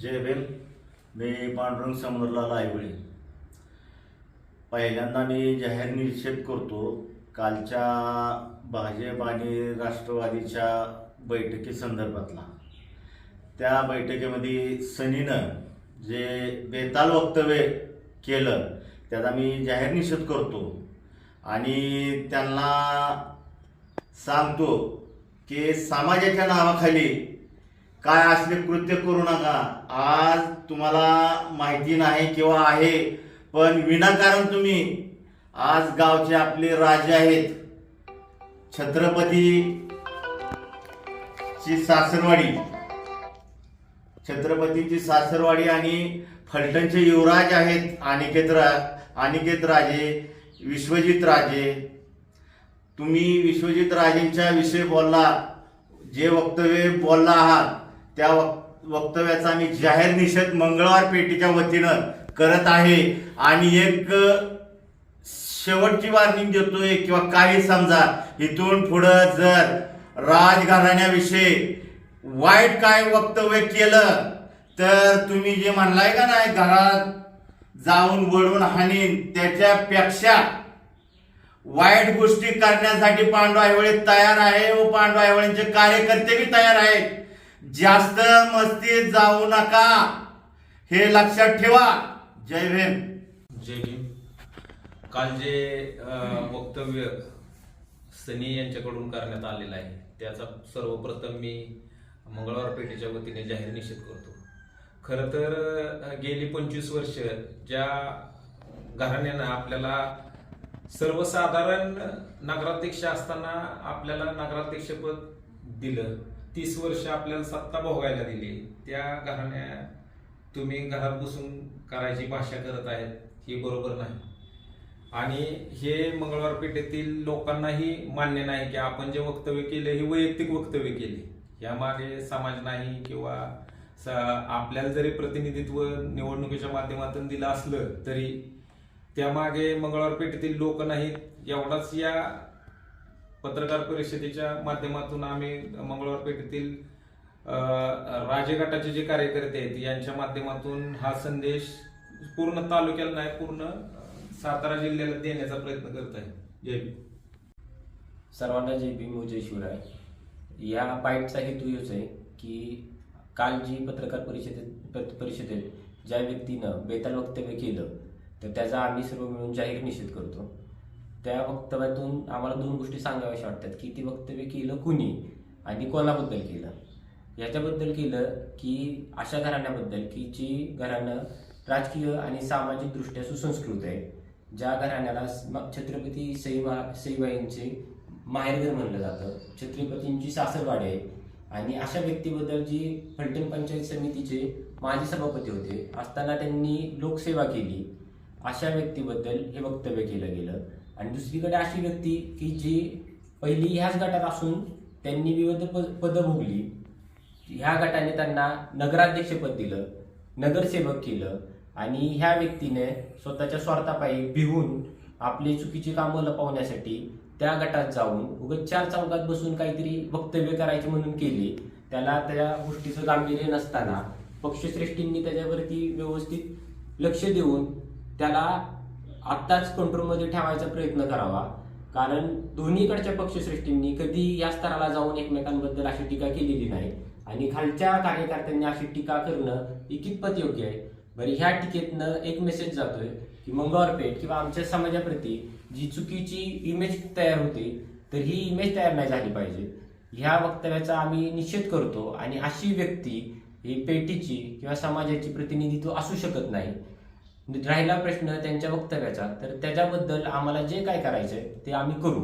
जय भीम. मी पांडुरंग समुद्रलाल आयवळे. पहिल्यांदा मी जाहीर निषेध करतो कालच्या भाजप आणि राष्ट्रवादीच्या बैठकीसंदर्भातला. त्या बैठकीमध्ये सनीनं जे बेताल वक्तव्य केलं त्याचा मी जाहीर निषेध करतो आणि त्यांना सांगतो की समाजाच्या नावाखाली काय असले कृत्य करू नका. आज तुम्हाला माहिती नाही किंवा आहे, पण विनाकारण तुम्ही आज गावचे आपले राजे आहेत, छत्रपतीची सासरवाडी आणि फलटणचे युवराज आहेत अनिकेत राजे, विश्वजित राजे. तुम्ही विश्वजित राजेंच्या विषयी बोलला, जे वक्तव्य बोलला आहात त्या वक्तव्याचा मी जाहीर निषेध मंगळवार पेठेच्या वतीनं करत आहे. आणि एक शेवटची वॉर्निंग देतोय किंवा काही समजा इथून पुढं जर राजघराण्याविषयी वाईट काय वक्तव्य केलं तर तुम्ही जे म्हणलाय का नाही घरात जाऊन वळून हाणीन, त्याच्यापेक्षा वाईट गोष्टी करण्यासाठी पांडू आयवळे तयार आहे व पांडू आयवळेंचे कार्यकर्ते बी तयार आहेत. जास्त मस्तीत जाऊ नका, हे लक्षात ठेवा. जय भीम. जय भीम. काल जे वक्तव्य सनी यांच्याकडून करण्यात आलेलं आहे त्याचा सर्वप्रथम मी मंगळवार पेठेच्या वतीने जाहीर निषेध करतो. खरं तर गेली 25 वर्ष ज्या घराण्यानं आपल्याला सर्वसाधारण नगराध्यक्ष असताना आपल्याला नगराध्यक्षपद दिलं, 30 वर्ष आपल्याला सत्ता भोगायला दिली, त्या घराण्या तुम्ही घरात बसून करायची भाषा करत आहेत, हे बरोबर नाही. आणि हे मंगळवार पेठेतील लोकांनाही मान्य नाही की आपण जे वक्तव्य केले हे वैयक्तिक वक्तव्य केले, यामागे समाज नाही किंवा आपल्याला जरी प्रतिनिधित्व निवडणुकीच्या माध्यमातून दिलं असलं तरी त्यामागे मंगळवार पेठेतील लोक नाहीत. एवढाच या पत्रकार परिषदेच्या माध्यमातून आम्ही मंगळवार पेठेतील राजे गटाचे जे कार्यकर्ते आहेत यांच्या माध्यमातून हा संदेश पूर्ण तालुक्याला नाही, पूर्ण सातारा जिल्ह्याला देण्याचा प्रयत्न करत आहे. जय भीम. सर्वांना जय भीम, जय शिवराय. या बाईटचा हेतू हेच आहे की काल जी पत्रकार परिषदेत ज्या व्यक्तीनं बेताल वक्तव्य केलं तर त्याचा आम्ही सर्व मिळून जाहीर निषेध करतो. त्या वक्तव्यातून आम्हाला 2 गोष्टी सांगाव्याशा वाटतात की ती वक्तव्य केलं कुणी आणि कोणाबद्दल केलं. याच्याबद्दल केलं की अशा घराण्याबद्दल की जी घराणं राजकीय आणि सामाजिक दृष्ट्या सुसंस्कृत आहे, ज्या घराण्याला छत्रपती सईबाईंचे माहेरघर म्हणलं जातं, छत्रपतींची सासरवाडी आहे, आणि अशा व्यक्तीबद्दल जी फलटण पंचायत समितीचे माजी सभापती होते असताना त्यांनी लोकसेवा केली, अशा व्यक्तीबद्दल हे वक्तव्य केलं गेलं. आणि दुसरीकडे अशी व्यक्ती की जी पहिली ह्याच गटात असून त्यांनी विविध पदं भोगली, ह्या गटाने त्यांना नगराध्यक्षपद दिलं, नगरसेवक केलं, आणि ह्या व्यक्तीने स्वतःच्या स्वार्थापायी भिवून आपली चुकीची कामं लपवण्यासाठी त्या गटात जाऊन उगाच 4 चौकात बसून काहीतरी वक्तव्य करायचे म्हणून केली. त्याला त्या गोष्टीचं गांभीर्य नसताना पक्षश्रेष्ठींनी त्याच्यावरती व्यवस्थित लक्ष देऊन त्याला आत्ताच कंट्रोलमध्ये ठेवायचा प्रयत्न करावा. कारण दोन्हीकडच्या पक्षश्रेष्ठींनी कधी या स्तराला जाऊन एकमेकांबद्दल अशी टीका केलेली नाही, आणि खालच्या कार्यकर्त्यांनी अशी टीका करणं कितपत योग्य आहे. बरं, ह्या टीकेतनं एक मेसेज जातोय की मंगळवार पेठ किंवा आमच्या समाजाप्रती जी चुकीची इमेज तयार होते तर ही इमेज तयार नाही झाली पाहिजे. ह्या वक्तव्याचा आम्ही निषेध करतो, आणि अशी व्यक्ती ही पेठीची किंवा समाजाची प्रतिनिधित्व असू शकत नाही. राहिला प्रश्न त्यांच्या वक्तव्याचा, तर त्याच्याबद्दल आम्हाला जे काय करायचंय ते आम्ही करू.